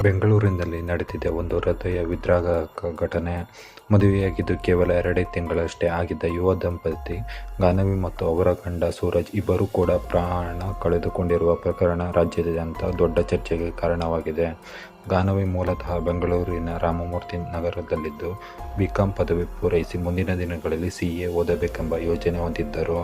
ಬೆಂಗಳೂರಿನಲ್ಲಿ ನಡೆದಿದೆ ಒಂದು ಹೃದಯ ವಿದ್ರಾವಕ ಘಟನೆ. ಮದುವೆಯಾಗಿದ್ದು ಕೇವಲ 2 ತಿಂಗಳಷ್ಟೇ ಆಗಿದ್ದ ಯುವ ದಂಪತಿ ಗಾನವಿ ಮತ್ತು ಅವರ ಗಂಡ ಸೂರಜ್ ಇಬ್ಬರೂ ಕೂಡ ಪ್ರಾಣ ಕಳೆದುಕೊಂಡಿರುವ ಪ್ರಕರಣ ರಾಜ್ಯಾದ್ಯಂತ ದೊಡ್ಡ ಚರ್ಚೆಗೆ ಕಾರಣವಾಗಿದೆ. ಗಾನವಿ ಮೂಲತಃ ಬೆಂಗಳೂರಿನ ರಾಮಮೂರ್ತಿ ನಗರದಲ್ಲಿದ್ದು ಬಿಕಾಂ ಪದವಿ ಪೂರೈಸಿ ಮುಂದಿನ ದಿನಗಳಲ್ಲಿ CA ಓದಬೇಕೆಂಬ ಯೋಜನೆ ಹೊಂದಿದ್ದರು.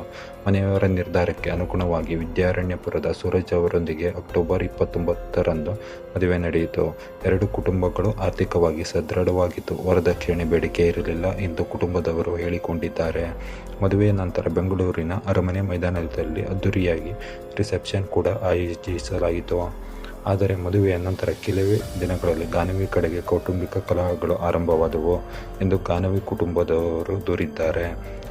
ಮನೆಯವರ ನಿರ್ಧಾರಕ್ಕೆ ಅನುಗುಣವಾಗಿ ವಿದ್ಯಾರಣ್ಯಪುರದ ಸೂರಜ್ ಅವರೊಂದಿಗೆ ಅಕ್ಟೋಬರ್ 29ರಂದು ಮದುವೆ ನಡೆಯಿತು. 2 ಕುಟುಂಬಗಳು ಆರ್ಥಿಕವಾಗಿ ಸದೃಢವಾಗಿದ್ದು ವರದಕ್ಷಿಣೆ ಬೇಡಿಕೆ ಇರಲಿಲ್ಲ ಎಂದು ಕುಟುಂಬದವರು ಹೇಳಿಕೊಂಡಿದ್ದಾರೆ. ಮದುವೆಯ ನಂತರ ಬೆಂಗಳೂರಿನ ಅರಮನೆ ಮೈದಾನದಲ್ಲಿ ಅದ್ದೂರಿಯಾಗಿ ರಿಸೆಪ್ಷನ್ ಕೂಡ ಆಯೋಜಿಸಲಾಯಿತು. ಆದರೆ ಮದುವೆಯ ನಂತರ ಕೆಲವೇ ದಿನಗಳಲ್ಲಿ ಗಾನವಿ ಕಡೆಗೆ ಕೌಟುಂಬಿಕ ಕಲಹಗಳು ಆರಂಭವಾದವು ಎಂದು ಗಾನವಿ ಕುಟುಂಬದವರು ದೂರಿದ್ದಾರೆ.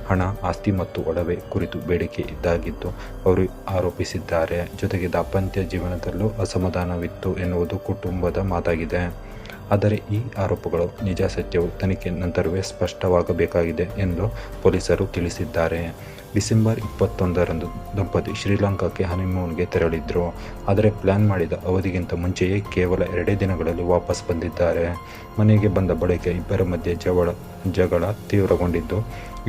ಹಣ, ಆಸ್ತಿ ಮತ್ತು ಒಡವೆ ಕುರಿತು ಬೇಡಿಕೆ ಇದ್ದಾಗಿದ್ದು ಅವರು ಆರೋಪಿಸಿದ್ದಾರೆ. ಜೊತೆಗೆ ದಾಂಪತ್ಯ ಜೀವನದಲ್ಲೂ ಅಸಮಾಧಾನವಿತ್ತು ಎನ್ನುವುದು ಕುಟುಂಬದ ಮಾತಾಗಿದೆ. ಆದರೆ ಈ ಆರೋಪಗಳು ನಿಜಾಸತ್ಯವು ತನಿಖೆ ನಂತರವೇ ಸ್ಪಷ್ಟವಾಗಬೇಕಾಗಿದೆ ಎಂದು ಪೊಲೀಸರು ತಿಳಿಸಿದ್ದಾರೆ. ಡಿಸೆಂಬರ್ 21ರಂದು ದಂಪತಿ ಶ್ರೀಲಂಕಾಕ್ಕೆ ಹನಿಮೂನ್ಗೆ ತೆರಳಿದ್ರು. ಆದರೆ ಪ್ಲಾನ್ ಮಾಡಿದ ಅವಧಿಗಿಂತ ಮುಂಚೆಯೇ ಕೇವಲ 2 ದಿನಗಳಲ್ಲಿ ವಾಪಸ್ ಬಂದಿದ್ದಾರೆ. ಮನೆಗೆ ಬಂದ ಬಳಿಕ ಇಬ್ಬರ ಮಧ್ಯೆ ಜಗಳ ತೀವ್ರಗೊಂಡಿದ್ದು,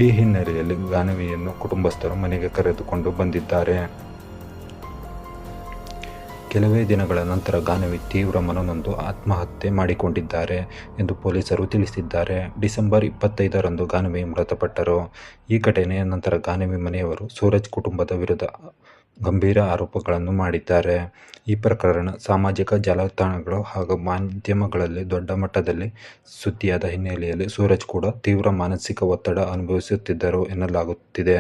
ಈ ಹಿನ್ನೆಲೆಯಲ್ಲಿ ಗಾನವಿಯನ್ನು ಕುಟುಂಬಸ್ಥರು ಮನೆಗೆ ಕರೆದುಕೊಂಡು ಬಂದಿದ್ದಾರೆ. ಕೆಲವೇ ದಿನಗಳ ನಂತರ ಗಾನವಿ ತೀವ್ರ ಮನನೊಂದು ಆತ್ಮಹತ್ಯೆ ಮಾಡಿಕೊಂಡಿದ್ದಾರೆ ಎಂದು ಪೊಲೀಸರು ತಿಳಿಸಿದ್ದಾರೆ. ಡಿಸೆಂಬರ್ 25ರಂದು ಗಾನವಿ ಮೃತಪಟ್ಟರು. ಈ ಘಟನೆಯ ನಂತರ ಗಾನವಿ ಮನೆಯವರು ಸೂರಜ್ ಕುಟುಂಬದ ವಿರುದ್ಧ ಗಂಭೀರ ಆರೋಪಗಳನ್ನು ಮಾಡಿದ್ದಾರೆ. ಈ ಪ್ರಕರಣ ಸಾಮಾಜಿಕ ಜಾಲತಾಣಗಳು ಹಾಗೂ ಮಾಧ್ಯಮಗಳಲ್ಲಿ ದೊಡ್ಡ ಮಟ್ಟದಲ್ಲಿ ಸುದ್ದಿಯಾದ ಹಿನ್ನೆಲೆಯಲ್ಲಿ ಸೂರಜ್ ಕೂಡ ತೀವ್ರ ಮಾನಸಿಕ ಒತ್ತಡ ಅನುಭವಿಸುತ್ತಿದ್ದರು ಎನ್ನಲಾಗುತ್ತಿದೆ.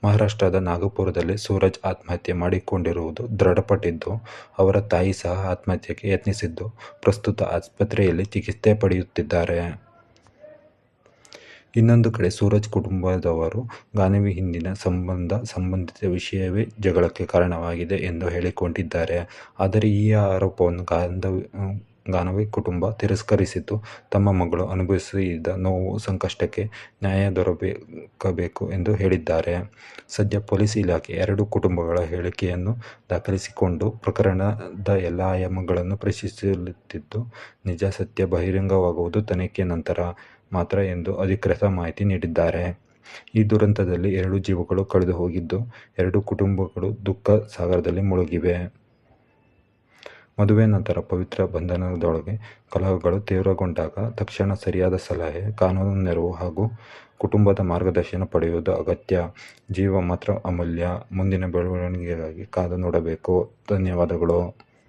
ಮಹಾರಾಷ್ಟ್ರದ ನಾಗಪುರದಲ್ಲಿ ಸೂರಜ್ ಆತ್ಮಹತ್ಯೆ ಮಾಡಿಕೊಂಡಿರುವುದು ದೃಢಪಟ್ಟಿದ್ದು, ಅವರ ತಾಯಿ ಸಹ ಆತ್ಮಹತ್ಯೆಗೆ ಯತ್ನಿಸಿದ್ದು, ಪ್ರಸ್ತುತ ಆಸ್ಪತ್ರೆಯಲ್ಲಿ ಚಿಕಿತ್ಸೆ ಪಡೆಯುತ್ತಿದ್ದಾರೆ. ಇನ್ನೊಂದು ಕಡೆ ಸೂರಜ್ ಕುಟುಂಬದವರು ಗಾನವಿ ಹಿಂದಿನ ಸಂಬಂಧಿತ ವಿಷಯವೇ ಜಗಳಕ್ಕೆ ಕಾರಣವಾಗಿದೆ ಎಂದು ಹೇಳಿಕೊಂಡಿದ್ದಾರೆ. ಆದರೆ ಈ ಆರೋಪವನ್ನು ಗಾನವಿ ಕುಟುಂಬ ತಿರಸ್ಕರಿಸಿದ್ದು, ತಮ್ಮ ಮಗಳು ಅನುಭವಿಸಿದ ನೋವು, ಸಂಕಷ್ಟಕ್ಕೆ ನ್ಯಾಯ ದೊರಕಬೇಕು ಎಂದು ಹೇಳಿದ್ದಾರೆ. ಸದ್ಯ ಪೊಲೀಸ್ ಇಲಾಖೆ 2 ಕುಟುಂಬಗಳ ಹೇಳಿಕೆಯನ್ನು ದಾಖಲಿಸಿಕೊಂಡು ಪ್ರಕರಣದ ಎಲ್ಲ ಆಯಾಮಗಳನ್ನು ಪರಿಶೀಲಿಸುತ್ತಿದ್ದು, ನಿಜಾಸತ್ಯ ಬಹಿರಂಗವಾಗುವುದು ತನಿಖೆ ನಂತರ ಮಾತ್ರ ಎಂದು ಅಧಿಕೃತ ಮಾಹಿತಿ ನೀಡಿದ್ದಾರೆ. ಈ ದುರಂತದಲ್ಲಿ 2 ಜೀವಗಳು ಕಳೆದು ಹೋಗಿದ್ದು, 2 ಕುಟುಂಬಗಳು ದುಃಖ ಸಾಗರದಲ್ಲಿ ಮುಳುಗಿವೆ. ಮದುವೆ ನಂತರ ಪವಿತ್ರ ಬಂಧನದೊಳಗೆ ಕಲಹಗಳು ತೀವ್ರಗೊಂಡಾಗ ತಕ್ಷಣ ಸರಿಯಾದ ಸಲಹೆ, ಕಾನೂನು ನೆರವು ಹಾಗೂ ಕುಟುಂಬದ ಮಾರ್ಗದರ್ಶನ ಪಡೆಯುವುದು ಅಗತ್ಯ. ಜೀವ ಮಾತ್ರ ಅಮೂಲ್ಯ. ಮುಂದಿನ ಬೆಳವಣಿಗೆಗಾಗಿ ಕಾದು ನೋಡಬೇಕು. ಧನ್ಯವಾದಗಳು.